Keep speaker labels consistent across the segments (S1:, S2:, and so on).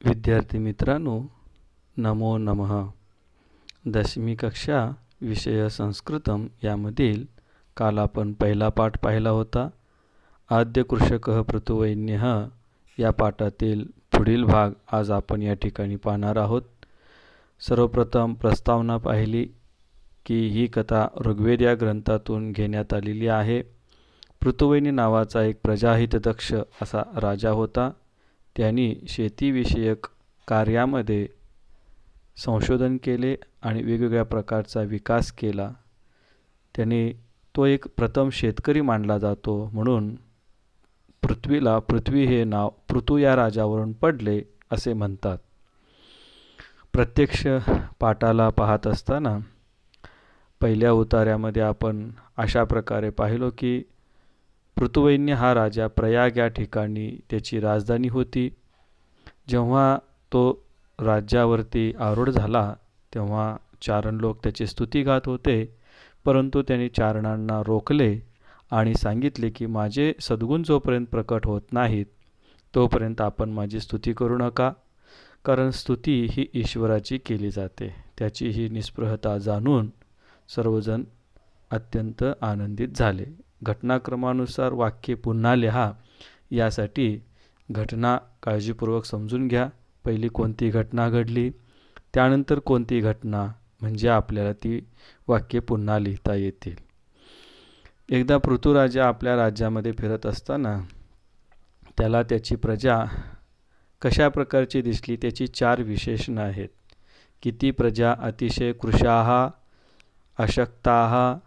S1: विद्यार्थी मित्रांनो, नमो नमः. 10वी कक्षा विषय संस्कृतम यामधील काल आपण पहिला पाठ पाहिला होता. आद्य कृषकः पृथुवैन्यः या पाठातील पुढील भाग आज आपण या ठिकाणी पाहणार आहोत. सर्वप्रथम प्रस्तावना पाहिली की ही कथा ऋग्वेद या ग्रंथातून घेण्यात आलेली आहे. पृथुवैनी नावाचा एक प्रजाहितदक्ष असा राजा होता. त्यांनी शेतीविषयक कार्यामध्ये संशोधन केले आणि वेगवेगळ्या प्रकारचा विकास केला. त्याने तो एक प्रथम शेतकरी मानला जातो, म्हणून पृथ्वीला पृथ्वी हे नाव पृथू या राजावरून पडले असे म्हणतात. प्रत्यक्ष पाठाला पाहत असताना पहिल्या उतार्यामध्ये आपण अशा प्रकारे पाहिलो की पृथुवैन्य हा राजा प्रयाग या ठिकाणी त्याची राजधानी होती. जेव्हा तो राज्यावरती आरूढ झाला तेव्हा चारण लोक त्याची स्तुती गात होते, परंतु त्यांनी चारणांना रोखले आणि सांगितले की माझे सद्गुण जोपर्यंत प्रकट होत नाहीत तोपर्यंत आपण माझी स्तुती करू नका, कारण स्तुती ही ईश्वराची केली जाते. त्याची ही निस्पृहता जाणून सर्वजण अत्यंत आनंदित झाले. घटनाक्रमानुसार वाक्ये पुन्हा लिहा. यासाठी घटना काळजीपूर्वक समजून घ्या. पहिली कोणती घटना घडली, त्यानंतर कोणती घटना, म्हणजे आपल्याला ती वाक्ये पुन्हा लिहिता येतील. एकदा पृथुराजा आपल्या राज्यामध्ये फिरत असताना त्याला त्याची प्रजा कशा प्रकारची दिसली त्याची 4 विशेषणं आहेत. की ती प्रजा अतिशय कृशाः, अशक्ताः,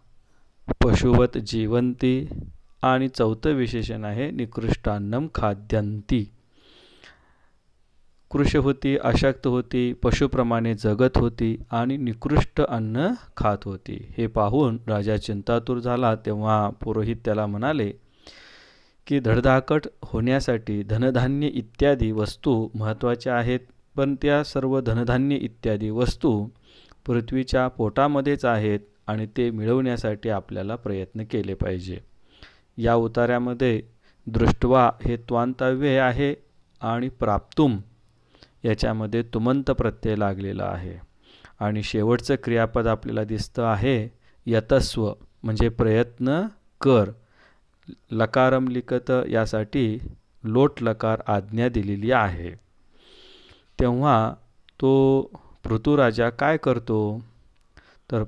S1: पशुवत जीवंती आणि 4थं विशेषण आहे निकृष्टान्नम खाद्यन्ति. कृश होती, अशक्त होती, पशुप्रमाणे जगत होती आणि निकृष्ट अन्न खात होती. हे पाहून राजा चिंतातूर झाला. तेव्हा पुरोहित त्याला म्हणाले की धडधाकट होण्यासाठी धनधान्य इत्यादी वस्तू महत्त्वाच्या आहेत, पण त्या सर्व धनधान्य इत्यादी वस्तू पृथ्वीच्या पोटामध्येच आहेत आणि ते मिळवण्यासाठी आपल्याला प्रयत्न केले पाहिजे. या उतार्यामध्ये दृष्ट्वा हे त्वांतव्य आहे आणि प्राप्तुम याच्यामध्ये तुमंत प्रत्यय लागलेला आहे. आणि शेवटचं क्रियापद आपल्याला दिसतं आहे यतस्व, म्हणजे प्रयत्न कर. लकारम लिखत यासाठी लोट लकार आज्ञा दिलेली आहे. तेव्हा तो पृथुराजा काय करतो तर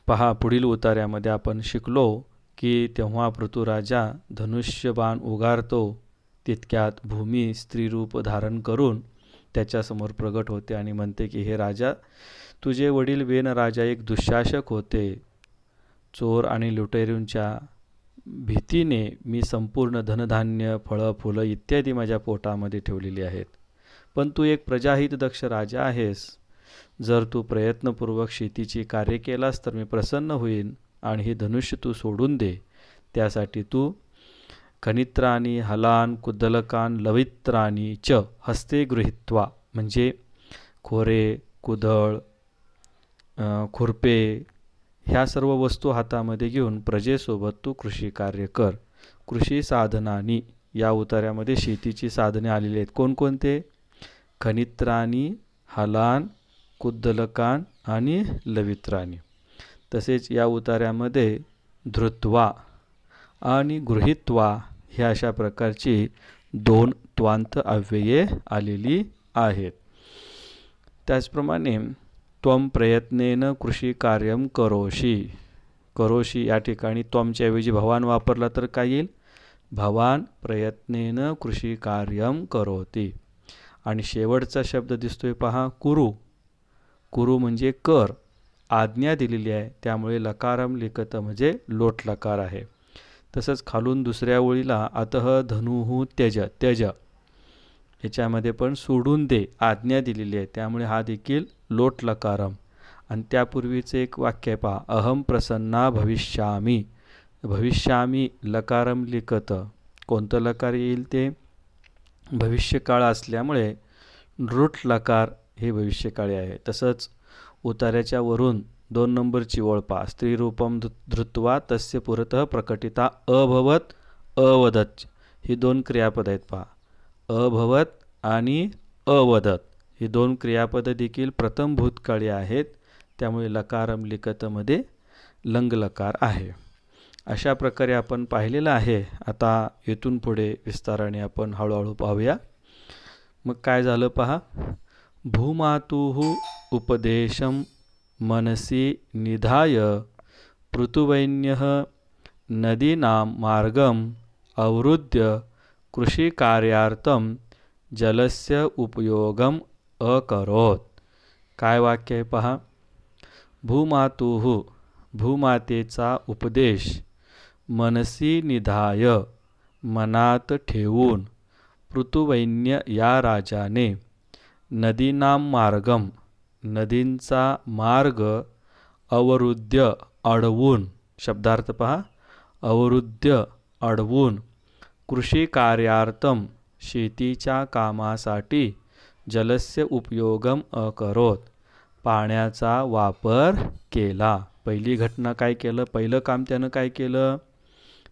S1: पहा, पुढील उतार्यामध्ये आपण शिकलो की तेव्हा पृथुराजा धनुष्यबाण उगारतो. तितक्यात भूमी स्त्रीरूप धारण करून त्याच्यासमोर प्रगट होते आणि म्हणते की हे राजा, तुझे वडील वेन राजा एक दुःशासक होते. चोर आणि लुटेरूंच्या भीतीने मी संपूर्ण धनधान्य, फळं, फुलं इत्यादी माझ्या पोटामध्ये ठेवलेली आहेत. पण तू एक प्रजाहित दक्ष राजा आहेस. जर तू प्रयत्नपूर्वक शेतीची कार्य केलास तर मी प्रसन्न होईन आणि हे धनुष्य तू सोडून दे. त्यासाठी तू खनित्राणी हलान कुदलकान लवित्राणी च हस्ते गृहीत्वा, म्हणजे खोरे, कुदळ, खुरपे ह्या सर्व वस्तू हातामध्ये घेऊन प्रजेसोबत तू कृषी कार्य कर. कृषी साधनानी या उतार्यामध्ये शेतीची साधने आलेली आहेत. कोणकोणते? खनित्राणी, हलान, कुद्दलकान आणि लवित्राणी. तसेच या उतार्यामध्ये धृत्वा आणि गृहीत्वा ह्या अशा प्रकारची 2 त्वांत अव्यये आलेली आहेत. त्याचप्रमाणे त्वम प्रयत्नेन कृषी कार्यम करोषी. करोषी या ठिकाणी त्वमच्या ऐवजी भवान वापरला तर काय येईल? भवान प्रयत्नेन कृषी कार्यम करोति. आणि शेवटचा शब्द दिसतोय पहा, कुरु. कुरु म्हणजे कर, आज्ञा दिलेली आहे, त्यामुळे लकारम लिखत म्हणजे लोट लकार आहे. तसंच खालून दुसऱ्या ओळीला अतः धनुः त्यज, त्यज याच्यामध्ये पण सोडून दे आज्ञा दिलेली आहे, त्यामुळे हा देखील लोट लकारम. आणि त्यापूर्वीचे एक वाक्य आहे पहा, अहम प्रसन्ना भविष्यामी. भविष्यामी लकारम लिखत. कोणतं लकार येईल ते? भविष्यकाळ असल्यामुळे नृट लकार हे भविष्यकाळी आहे. तसंच उतार्याच्या वरून 2 नंबरची ओळ पहा, स्त्रीरूपम धृत्वा तस्य पुरतः प्रकटिता अभवत अवदत. ही 2 क्रियापद आहेत पहा. अभवत आणि अवदत ही दोन क्रियापदं देखील प्रथम भूतकाळी आहेत. त्यामुळे लकारम लिखतमध्ये लंग लकार आहे. अशा प्रकारे आपण पाहिलेलं आहे. आता येथून पुढे विस्ताराने आपण हळूहळू पाहूया. मग काय झालं पहा. भूमातुः उपदेशं मनसि निधाय पृथुवैन्यः नदीनां मार्गम् अवरुद्ध्य कृषिकार्यार्थं जलस्य उपयोगम अकरोत. काय वाक्य आहे पहा. भूमातुः भूमातेचा उपदेश मनसी निधाय मनात ठेवून पृथुवैन्य या राजाने नदीनां मार्गम नदींचा मार्ग अवरुद्ध्य अडवून शब्दार्थ पहा अवरुद्ध्य अडवून कृषिकार्यार्थम शेतीच्या कामासाठी जलस्य उपयोगम अकरोत पाण्याचा वापर केला. पहिली घटना काय केलं. पहिलं काम त्यानं काय केलं.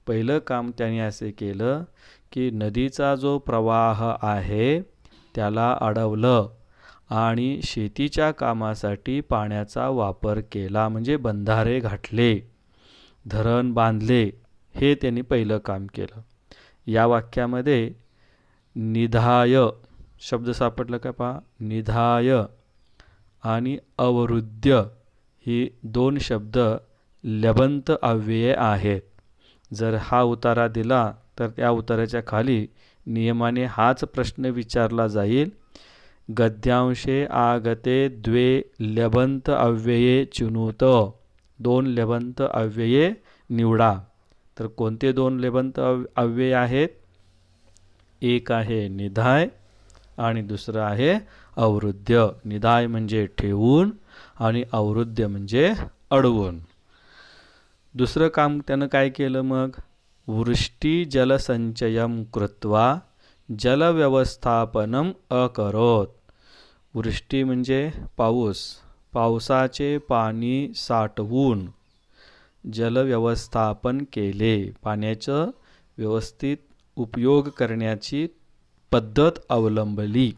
S1: पहिलं काम त्याने असे केलं की नदीचा जो प्रवाह आहे त्याला अडवलं आणि शेतीच्या कामासाठी पाण्याचा वापर केला. म्हणजे बंधारे घातले, धरण बांधले. हे त्यांनी पहिलं काम केलं. या वाक्यामध्ये निधाय शब्द सापडला का पहा. निधाय आणि अवरुद्ध्य ही दोन शब्द लबंत अव्यये आहेत. जर हा उतारा दिला तर त्या उताराच्या खाली नियमाने हाच प्रश्न विचारला जाईल. गद्यांशे आगते द्वे लबंत अव्यये चिनुत. दोन लबंत अव्यये निवडा. तर कोणते दोन लबंत अव्यय आहेत. एक आहे निधाय आणि दुसरं आहे अवरुद्ध्य. निधाय म्हणजे ठेवून आणि अवरुद्ध्य म्हणजे अडवून. दुसरं काम त्यानं काय केलं मग. वृष्टी जलसंचयम कृत्वा जलव्यवस्थापनम अकरोत. वृष्टी म्हणजे पाऊस. पावसाचे पाणी साठवून जलव्यवस्थापन केले. पाण्याचं व्यवस्थित उपयोग करण्याची पद्धत अवलंबली.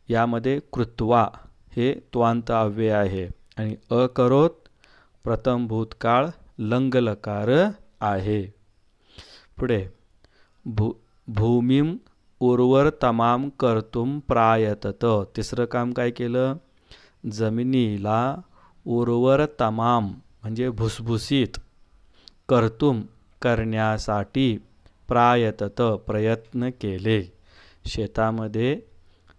S1: यामध्ये कृत्वा हे त्वांत अव्यय आहे आणि अकरोत प्रथम भूतकाळ लंग लकार आहे. पुढे भूमीम उर्वरतमाम कर्तुम प्रायतत. तिसरं काम काय केलं. जमिनीला उर्वरतमाम म्हणजे भुसभुशीत कर्तुम करण्यासाठी प्रायतत प्रयत्न केले. शेतामध्ये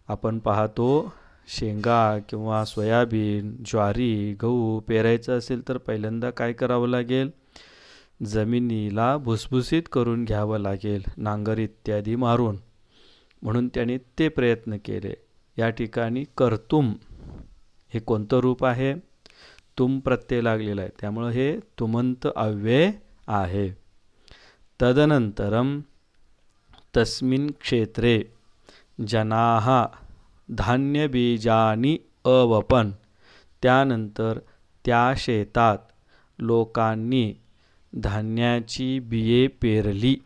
S1: आपण पाहतो शेंगा किंवा सोयाबीन ज्वारी गहू पेरायचं असेल तर पहिल्यांदा काय करावं लागेल. जमिनीला भुसभुशीत करून घ्यावं लागेल नांगर इत्यादी मारून. म्हणून त्याने ते प्रयत्न केले. या ठिकाणी कर्तुम हे कोणतं रूप आहे. तुम प्रत्यय लागलेला आहे त्यामुळं हे तुमंत अव्यय आहे. तदनंतरम तस्मिन् क्षेत्रे जनाः धान्यबीजानि अवपन. त्यानंतर त्या शेतात लोकांनी धान्याची बिये पेरली.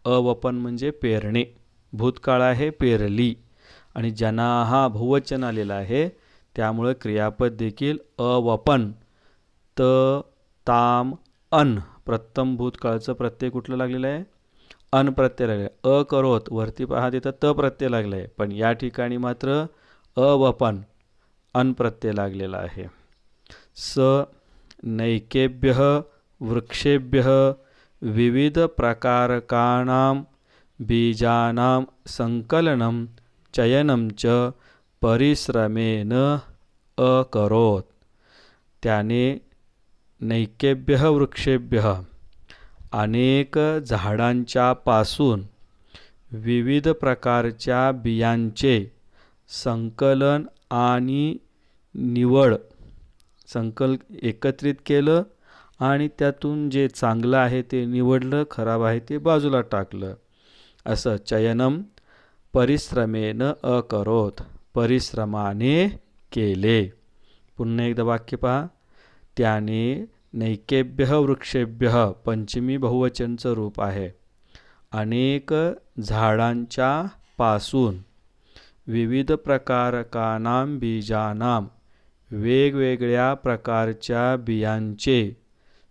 S1: अवपन म्हणजे पेरणे. भूतकाळ आहे पेरली आणि जनाः बहुवचन आलेला आहे त्यामुळे क्रियापद देखील अवपन. त ताम अन प्रथम भूतकाळचं प्रत्यय कुठलं लागलेलं आहे. अन प्रत्यय लागला आहे. अकरोत वरती पहा तिथं त प्रत्यय लागला आहे पण या ठिकाणी मात्र अवपन अन प्रत्यय लागलेला आहे. स नैकेभ्यः वृक्षेभ्यः विविध प्रकारकाणां बीजानां संकलनं चयनं च परिश्रमेण अकरोत. त्याने नैकेभ्यः वृक्षेभ्यः अनेक झाडांच्या पासून विविध प्रकारच्या बियांचे संकलन आणि निवड एकत्रित केलं आणि त्यातून जे चांगलं आहे ते निवडलं, खराब आहे ते बाजूला टाकलं. असं चयनम परिश्रमेन अकरोत परिश्रमाने केले. पुन्हा एकदा वाक्य पहा. त्याने नैकेभ्यः वृक्षेभ्यः पंचमी बहुवचनचं रूप आहे. अनेक झाडांच्या पासून विविध प्रकारकानां बीजानां वेगवेगळ्या प्रकारच्या बियांचे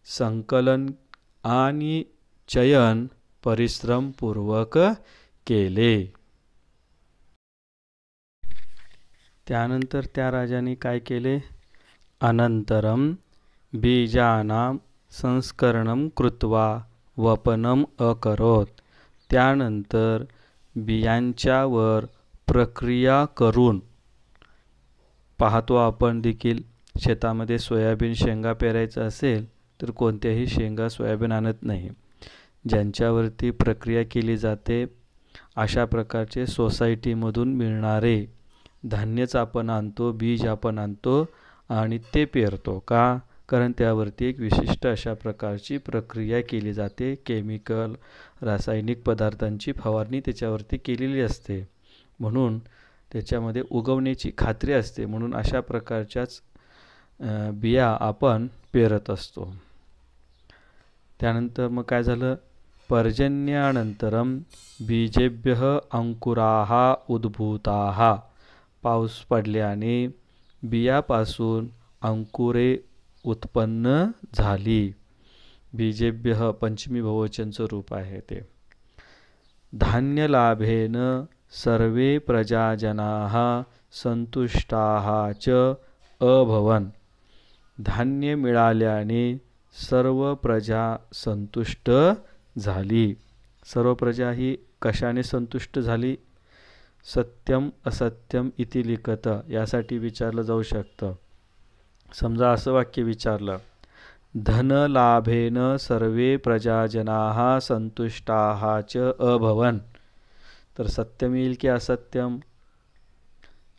S1: संकलन आणि चयन परिश्रमपूर्वक केले. त्यानंतर त्या राजाने काय केले? अनंतरम बीजानां संस्करणं कृत्वा वपनम अकरोत. त्यानंतर बियांच्यावर प्रक्रिया करून, पाहतो आपण देखील शेतामध्ये सोयाबीन शेंगा पेरायचं असेल तर कोणत्याही शेंगा सोयाबीन आणत नाही. ज्यांच्यावरती प्रक्रिया केली जाते अशा प्रकारचे सोसायटीमधून मिळणारे धान्यच आपण आणतो, बीज आपण आणतो आणि ते पेरतो. का? कारण त्यावरती एक विशिष्ट अशा प्रकारची प्रक्रिया केली जाते. केमिकल, रासायनिक पदार्थांची फवारणी त्याच्यावरती केलेली असते, म्हणून त्याच्यामध्ये उगवण्याची खात्री असते. म्हणून अशा प्रकारच्याच बिया आपण पेरत असतो. त्यानंतर मग काय झालं? पर्जन्यानंतरम बीजेभ्यः अंकुराः उद्भूताः. पाऊस पडल्याने बियापासून अंकुरे उत्पन्न झाली. बीजेभ्यः पंचमी बहुवचनचं रूप आहे ते. धान्यलाभेन सर्वे प्रजाजनाः संतुष्टाः च अभवन्. धान्य मिळाल्याने सर्व प्रजा संतुष्ट झाली. सर्व प्रजा ही कशाने संतुष्ट झाली? सत्यम असत्यम इति लिखत यासाठी विचारलं जाऊ शकतं. समजा असं वाक्य विचारलं, धनलाभेन सर्वे प्रजाजनाः संतुष्टाः च अभवन्, तर सत्यम येईल की असत्यम?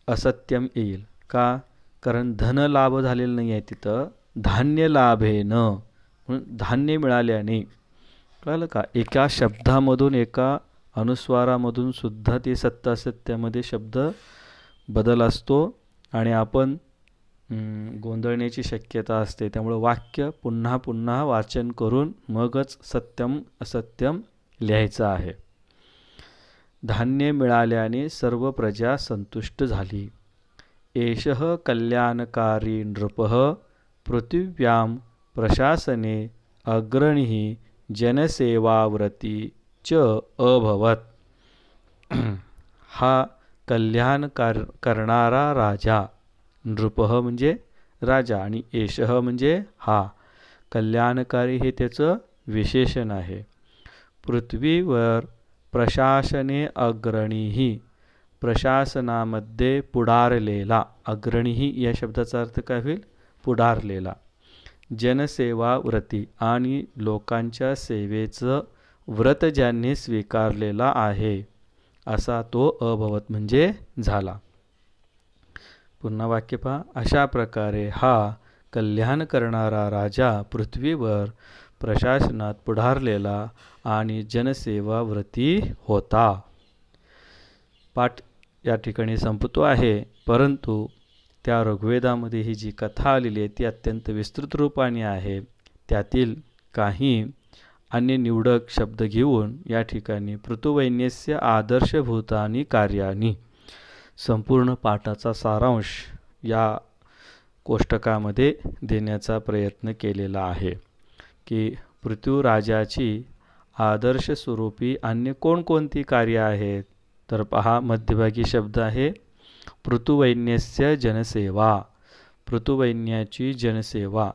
S1: असत्यम येईल. का? कारण धनलाभ झालेला नाही आहे तिथं, धान्य लाभेन, म्हणून धान्य मिळाल्याने. कळलं का? एका शब्दामधून, एका अनुस्वारामधून सुद्धा ते सत्य असत्यामध्ये शब्द बदल असतो आणि आपण गोंधळण्याची शक्यता असते. त्यामुळे वाक्य पुन्हा पुन्हा वाचन करून मगच सत्यम असत्यम लिहायचं आहे. धान्य मिळाल्याने सर्व प्रजा संतुष्ट झाली. एषः कल्याणकारी नृपः पृथिव्यां प्रशासने अग्रणीः जनसेवाव्रती च अभवत्. हा कल्याण करणारा राजा, नृपः म्हणजे राजा आणि एषः म्हणजे हा, कल्याणकारी हे त्याचं विशेषण आहे. पृथ्वीवर प्रशासने अग्रणीः, प्रशासनामध्ये पुढारलेला, अग्रणीः या शब्दाचा अर्थ काय होईल? पुढारलेला. जनसेवा व्रती, आणि लोकांच्या सेवेचं व्रत ज्यांनी स्वीकारलेला आहे असा तो अभवत म्हणजे झाला. पुन्हा वाक्य पहा. अशा प्रकारे हा कल्याण करणारा राजा पृथ्वीवर प्रशासनात पुढारलेला आणि जनसेवा व्रती होता. पाठ या ठिकाणी संपतो आहे, परंतु त्या ऋग्वेदामध्ये ही जी कथा आलेली आहे ती अत्यंत विस्तृत रूपाने आहे. त्यातील काही अन्य निवडक शब्द घेऊन या ठिकाणी पृथुवैन्यस्य आदर्शभूतानि कार्यानि संपूर्ण पाठाचा सारांश या कोष्टकामध्ये देण्याचा प्रयत्न केलेला आहे की पृथ्वीराजाची आदर्श स्वरूपी अन्य कोणकोणती कार्य आहेत. तर पहा, मध्यभागी शब्द आहे पृथुवैन्यस्य जनसेवा. पृथुवैन्याची जनसेवा.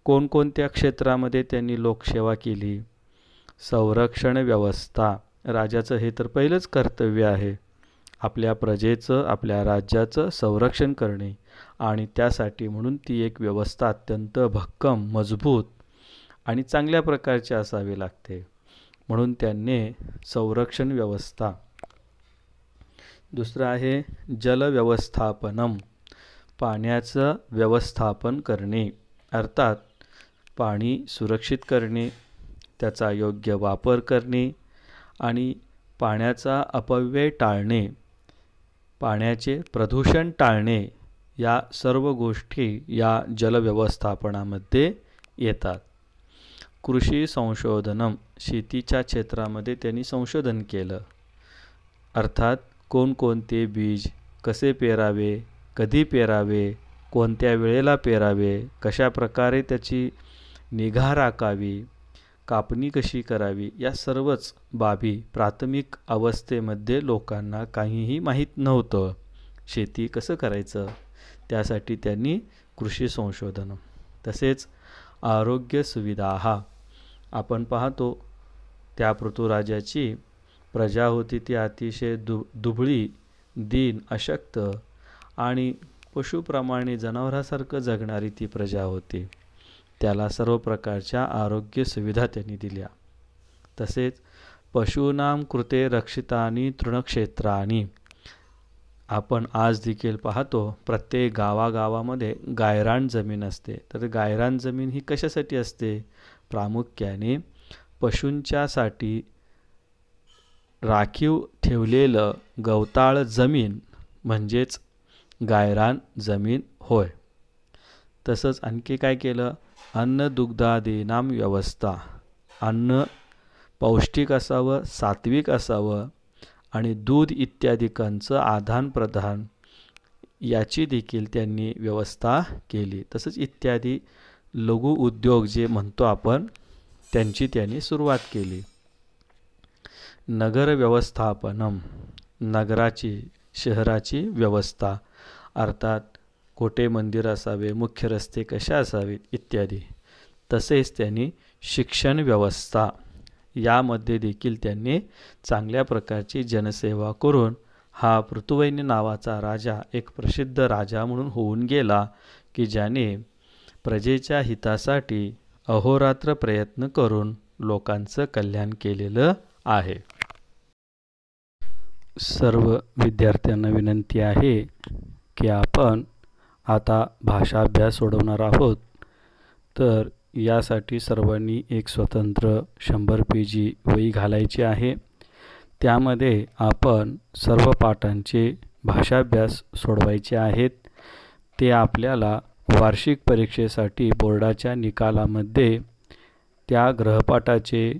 S1: कोणकोणत्या क्षेत्रामध्ये त्यांनी लोकसेवा केली? संरक्षण व्यवस्था. राजाचं हे तर पहिलंच कर्तव्य आहे, आपल्या प्रजेचं, आपल्या राज्याचं संरक्षण करणे, आणि त्यासाठी म्हणून ती एक व्यवस्था अत्यंत भक्कम, मजबूत आणि चांगल्या प्रकारची असावी लागते. म्हणून त्यांनी संरक्षण व्यवस्था. दुसरं आहे जलव्यवस्थापनम, पाण्याचं व्यवस्थापन करणे, अर्थात पाणी सुरक्षित करणे, त्याचा योग्य वापर करणे आणि पाण्याचा अपव्यय टाळणे, पाण्याचे प्रदूषण टाळणे, या सर्व गोष्टी या जलव्यवस्थापनामध्ये येतात. कृषी संशोधनम, शेतीच्या क्षेत्रामध्ये त्यांनी संशोधन केलं. अर्थात कोणकोणते बीज कसे पेरावे, कधी पेरावे, कोणत्या वेळेला पेरावे, कशा प्रकारे त्याची निगा राखावी, कापणी कशी करावी, या सर्वच बाबी प्राथमिक अवस्थेमध्ये लोकांना काहीही माहीत नव्हतं. शेती कसं करायचं, त्यासाठी त्यांनी कृषी संशोधन तसेच आरोग्य सुविधा आपण पाहतो. त्या पृथुराजाची प्रजा होती ती अतिशय दुबळी, दीन, अशक्त आणि पशुप्रमाणे जनावरासारखं जगणारी ती प्रजा होती. त्याला सर्व प्रकारच्या आरोग्य सुविधा त्यांनी दिल्या. तसेच पशूनां कृते रक्षितानि तृणक्षेत्राणि आपण आज देखील पाहतो. प्रत्येक गावागावामध्ये गायरान जमीन असते. तर गायरान जमीन ही कशासाठी असते? प्रामुख्याने पशूंच्यासाठी राखीव ठेवलेलं गवताळ जमीन म्हणजेच गायरान जमीन होय. तसंच आणखी काय केलं? अन्न दुग्धादीनां व्यवस्था. अन्न पौष्टिक असावं, सात्विक असावं आणि दूध इत्यादिकांचं आदानप्रदान याची देखील त्यांनी व्यवस्था केली. तसंच इत्यादी लघु उद्योग जे म्हणतो आपण त्यांची त्यांनी सुरुवात केली. नगर व्यवस्थापनम, नगराची शहराची व्यवस्था अर्थात कोठे मंदिर असावे, मुख्य रस्ते कसे असावेत इत्यादी. तसेच त्यांनी शिक्षण व्यवस्था यामध्ये देखील त्यांनी चांगल्या प्रकारची जनसेवा करून हा पृथुवैन्य नावाचा राजा एक प्रसिद्ध राजा म्हणून होऊन गेला की ज्याने प्रजेच्या हितासाठी अहोरात्र प्रयत्न करून लोकांचं कल्याण केलेलं आहे. सर्व विद्यार्थ्यांना विनंती आहे की आपण आता भाषाभ्यास सोडवणार आहोत. तर यासाठी सर्वांनी एक स्वतंत्र 100 पेजी वही घालायची आहे. त्यामध्ये आपण सर्व पाठांचे भाषाभ्यास सोडवायचे आहेत. ते आपल्याला वार्षिक परीक्षेसाठी बोर्डाच्या निकालामध्ये त्या गृहपाठाचे,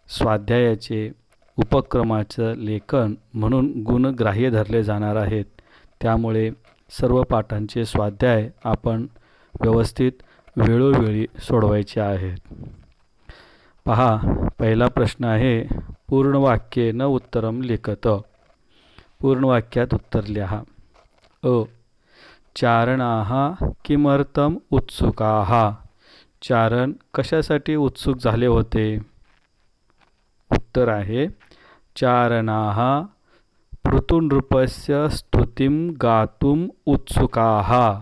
S1: स्वाध्यायाचे, उपक्रमाचं लेखन म्हणून गुणग्राह्य धरले जाणार आहेत. त्यामुळे सर्व पाठांचे स्वाध्याय आपण व्यवस्थित वेळोवेळी सोडवायचे आहेत. पहा, पहिला प्रश्न आहे पूर्ण वाक्येन उत्तरम लिखत. पूर्ण वाक्यात उत्तर लिहा. अ. चारणाः किमर्थम उत्सुकाः. चारण कशासाठी उत्सुक झाले होते? उत्तर आहे चारणाः पृथुनृपस्य स्तुतिं गातुम उत्सुकाः.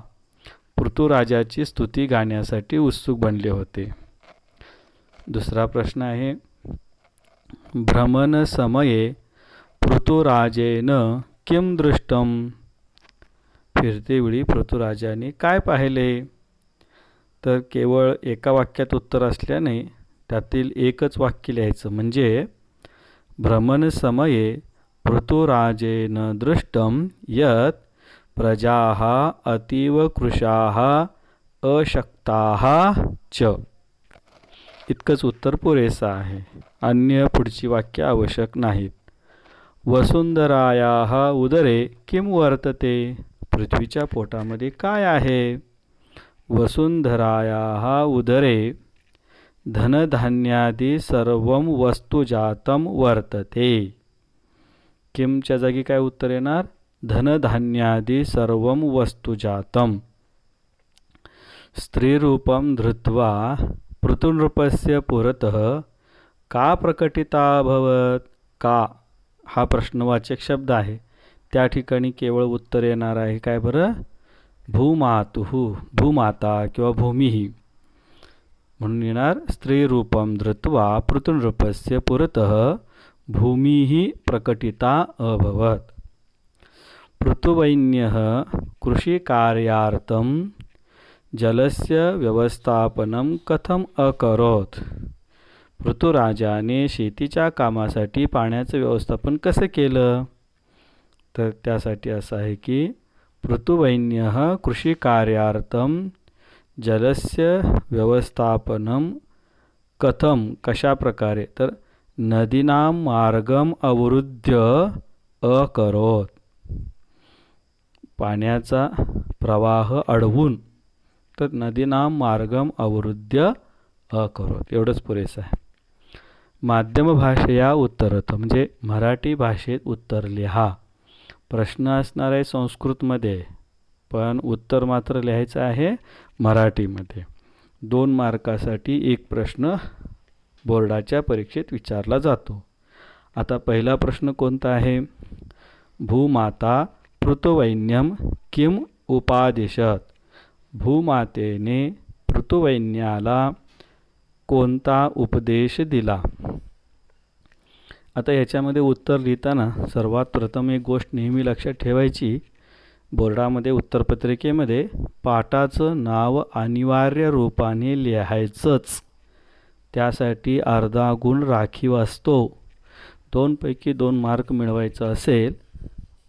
S1: पृथुराजाची स्तुती गाण्यासाठी उत्सुक बनले होते. दुसरा प्रश्न आहे भ्रमण समये पृथुराजेन किं दृष्टम. फिरतेवेळी पृथुराजाने काय पाहिले? तर केवळ एका वाक्यात उत्तर असल्याने त्यातील एकच वाक्य लिहायचं. म्हणजे भ्रमण समये पृथुराजेन दृष्टम यत् प्रजाः अतीव कृशाः अशक्ताः च. इतकंच उत्तर पुरेसं आहे. अन्य पुढची वाक्य आवश्यक नाहीत. वसुंधरायाः उदरे किं वर्तते. पृथ्वीच्या पोटामध्ये काय आहे? वसुंधरायाः उदरे धनधान्यादि सर्वं वस्तुजातं वर्तते. किमच्या जागी काय उत्तर येणार? धनधान्यादि सर्वं वस्तुजातं. स्त्रीरूपं धृत्वा पृथुनृपस्य पुरतः का प्रकटिता अभवत्. का हा प्रश्नवाचक शब्द आहे. त्या ठिकाणी केवळ उत्तर येणार आहे काय बरं? भूमातुः, भूमाता किंवा भूमिः म्हणून येणार. स्त्रीरूपं धृत्वा पृथुनृपस्य पुरतः भूमिः प्रकटिता अभवत्. पृथुवैन्यः कृषिकार्यार्थं जलस्य व्यवस्थापनं कथम अकरोत्. पृथुराजाने शेतीच्या कामासाठी पाण्याचं व्यवस्थापन कसं केलं? तर त्यासाठी असं आहे की पृथुवैन्यः कृषिकार्यार्थं जलस्य व्यवस्थापनं कथम कशा प्रकारे. तर नदीनां मार्गम अवरुद्ध्य अकरोत. पाण्याचा प्रवाह अडवून, तर नदीनां मार्गम अवरुद्ध्य अकरोत. एवढंच पुरेसं आहे. माध्यम भाषेया उत्तरत, म्हणजे मराठी भाषेत उत्तर लिहा. प्रश्न असणार आहे संस्कृतमध्ये, पण उत्तर मात्र लिहायचं आहे मराठीमध्ये. 2 मार्कासाठी एक प्रश्न बोर्डाच्या परीक्षेत विचारला जातो. आता पहिला प्रश्न कोणता आहे? भूमाता पृथुवैन्यम किम उपादिशत. भूमातेने पृथुवैन्याला कोणता उपदेश दिला? आता याच्यामध्ये उत्तर लिहिताना सर्वात प्रथम एक गोष्ट नेहमी लक्षात ठेवायची, बोर्डामध्ये उत्तरपत्रिकेमध्ये पाठाचं नाव अनिवार्य रूपाने लिहायचंच. त्यासाठी अर्धा गुण राखीव असतो. 2 पैकी 2 मार्क मिळवायचं असेल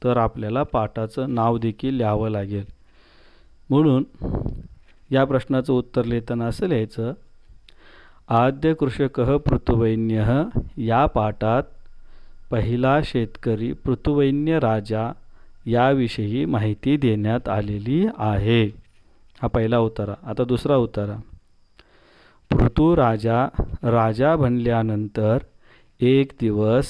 S1: तर आपल्याला पाठाचं नाव देखील लिहावं लागेल. म्हणून या प्रश्नाचं उत्तर लिहिताना असं लिहायचं, आद्य कृषकः पृथुवैन्यः. या पाठात पहिला शेतकरी पृथुवैन्य राजा याविषयी माहिती देण्यात आलेली आहे. हा पहिला उतारा. आता दुसरा उतारा. पृथुराजा राजा बनल्यानंतर एक दिवस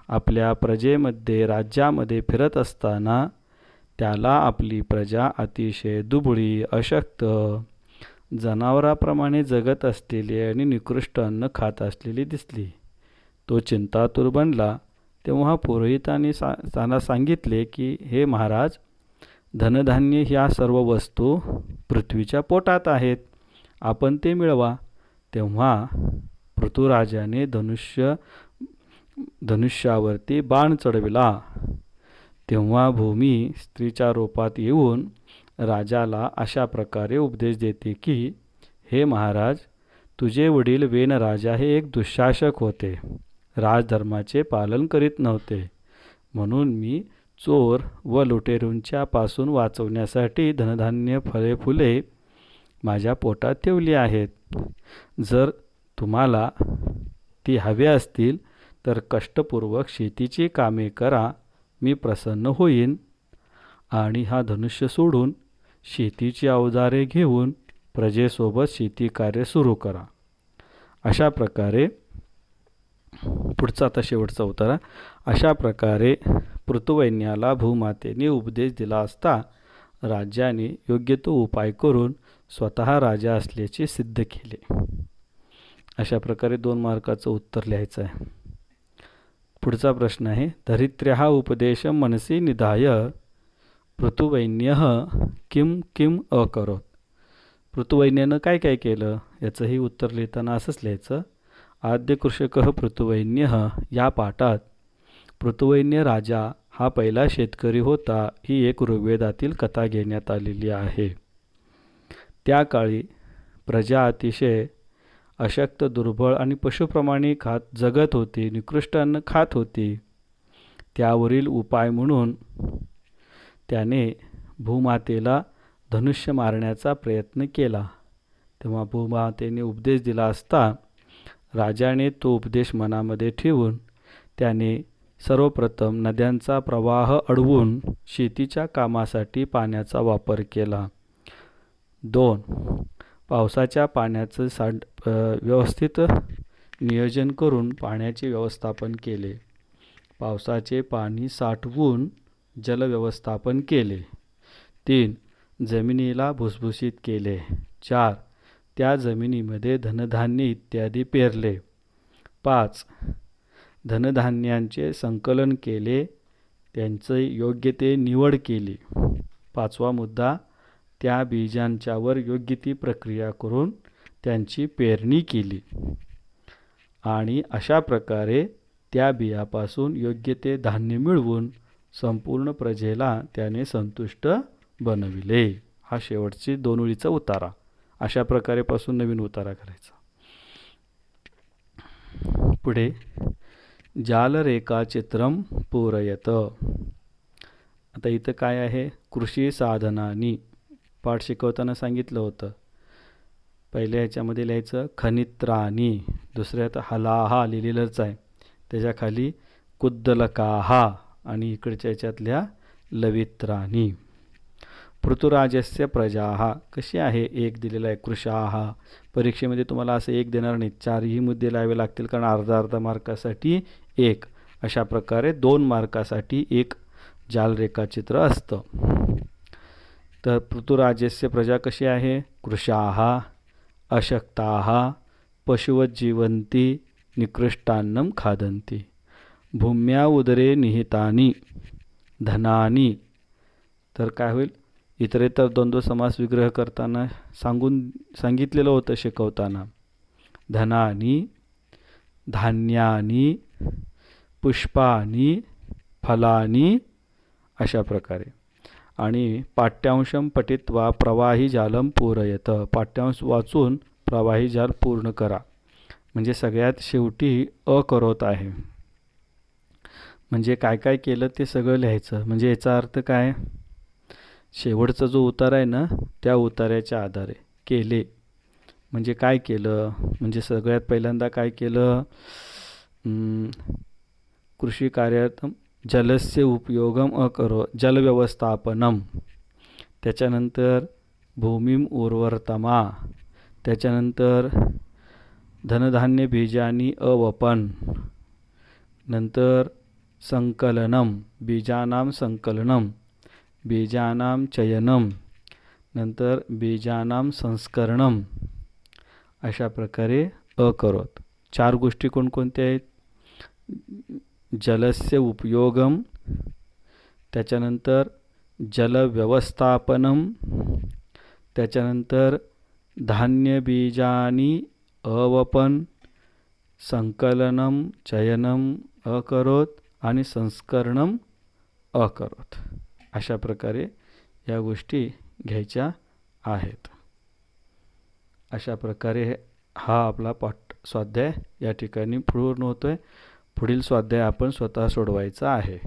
S1: आपल्या प्रजेमध्ये राज्यामध्ये फिरत असताना त्याला आपली प्रजा अतिशय दुबळी, अशक्त, जनावराप्रमाणे जगत असलेली आणि निकृष्ट अन्न खात असलेली दिसली. तो चिंतातुर बनला. तेव्हा पुरोहितांनी त्यांना सांगितले की, हे महाराज, धनधान्य ह्या सर्व वस्तू पृथ्वीच्या पोटात आहेत, आपण ते मिळवा. तेव्हा पृथुराजाने धनुष्यावरती बाण चढविला. तेव्हा भूमी स्त्रीच्या रूपात येऊन राजाला अशा प्रकारे उपदेश देते की, हे महाराज, तुझे वडील वेन राजा हे एक दुःशासक होते, राजधर्माचे पालन करीत नव्हते. म्हणून मी चोर व लुटेरूंच्या पासून वाचवण्यासाठी धनधान्य, फळे, फुले माझ्या पोटात ठेवली आहेत. जर तुम्हाला ती हवे असतील तर कष्टपूर्वक शेतीची कामे करा, मी प्रसन्न होईन. आणि हा धनुष्य सोडून शेतीची अवजारे घेऊन प्रजेसोबत शेती कार्य सुरू करा. अशा प्रकारे पुढचा आता शेवटचा उतारा. अशा प्रकारे पृथुवैन्याला भूमातेने उपदेश दिला असता राज्याने योग्य तो उपाय करून स्वतः राजा असल्याचे सिद्ध केले. अशा प्रकारे 2 मार्काचं उत्तर लिहायचं आहे. पुढचा प्रश्न आहे, धरित्र्याः उपदेशं मनसि निधाय पृथुवैन्यः किम किम अकरोत. पृथुवैन्यानं काय काय केलं याचंही उत्तर लिहिताना असंच लिहायचं. आद्य कृषकः पृथुवैन्यः. या पाठात पृथुवैन्य राजा हा पहिला शेतकरी होता ही एक ऋग्वेदातील कथा घेण्यात आलेली आहे. त्या काळी प्रजा अतिशय अशक्त, दुर्बळ आणि पशुप्रमाणे जगत होती, निकृष्ट अन्न खात होती. त्यावरील उपाय म्हणून त्याने भूमातेला धनुष्य मारण्याचा प्रयत्न केला. तेव्हा भूमातेने उपदेश दिला असता राजाने तो उपदेश मनामध्ये ठेवून त्याने सर्वप्रथम नद्यांचा प्रवाह अडवून शेतीच्या कामासाठी पाण्याचा वापर केला. 2. पावसाच्या पाण्याचं व्यवस्थित नियोजन करून पाण्याचे व्यवस्थापन केले. पावसाचे पाणी साठवून जलव्यवस्थापन केले. 3. जमिनीला भुसभुशीत केले. 4. त्या जमिनीमध्ये धनधान्य इत्यादी पेरले. 5. धनधान्यांचे संकलन केले, त्यांचे योग्य ते निवड केली. 5वा मुद्दा, त्या बीजांच्यावर योग्य ती प्रक्रिया करून त्यांची पेरणी केली आणि अशा प्रकारे त्या बियापासून योग्य ते धान्य मिळवून संपूर्ण प्रजेला त्याने संतुष्ट बनविले. हा शेवटची 2 ओळीचा उतारा. अशा प्रकारे पासून नवीन उतारा करायचा. पुढे जालरेखाचित्रम पूरयत. आता इथं काय आहे, कृषी साधनानी. पाठ शिकवताना सांगितलं होतं पहिल्या ह्याच्यामध्ये लिहायचं खनित्राणी, दुसऱ्यात हलाहा लिहिलेलंच आहे, त्याच्याखाली कुद्दलकाहा आणि इकडच्या याच्यातल्या लवित्राणी. पृथुराजस्य प्रजाः कशी आहे, एक दिलेला आहे. कृशाः परीक्षेमध्ये तुम्हाला असं एक देणार नाही, 4ही मुद्दे लावावे लागतील, कारण अर्धा अर्धा मार्कासाठी एक, अशा प्रकारे 2 मार्कासाठी एक जाल रेखाचित्र असतं. तर पृथुराजस्य प्रजा कशी आहे, कृशाः अशक्ताः पशुवत् जीवन्ति निकृष्टान्नं खादन्ति. भूम्या उदरे निहितानि धनानि. तर काय होईल, इतरेतर द्वंद्व समास विग्रह करताना सांगितलेलं होतं शिकवताना. धनानि धान्यानि पुष्पानि फलानि अशा प्रकारे. आणि पाठ्यांशम पठित्वा प्रवाही जालम पूरयत. पाठ्यांश वाचून प्रवाही जाल पूर्ण करा. म्हणजे सगळ्यात शेवटी अकरोत आहे, म्हणजे काय काय केलं ते सगळं लिहायचं. म्हणजे याचा अर्थ काय, शेवटचा जो उतार आहे ना, त्या उतार्याच्या आधारे केले म्हणजे काय केलं, म्हणजे सगळ्यात पहिल्यांदा काय केलं, कृषी कार्यात जलस्य उपयोगम अकरो जलव्यवस्थापनम. त्याच्यानंतर भूमिम उर्वरतमा. त्याच्यानंतर धनधान्य बीजानी अवपन. नंतर संकलनम बीजानाम संकलनम बीजानाम चयनम. नंतर बीजानाम संस्करणम. अशा प्रकारे अकरोत. 4 गोष्टी कोणकोणत्या आहेत, जलस्य उपयोगम, त्याच्यानंतर जलव्यवस्थापनम, त्याच्यानंतर धान्य बीजानी अवपन, संकलनम चयनम अकरोत आणि संस्करणम अकरोत. अशा प्रकारे या गोष्टी घ्यायच्या आहेत. अशा प्रकारे हा आपला पाठ स्वाध्याय या ठिकाणी पूर्ण होतोय. पुढील स्वाध्याय आपण स्वतः सोडवायचा आहे.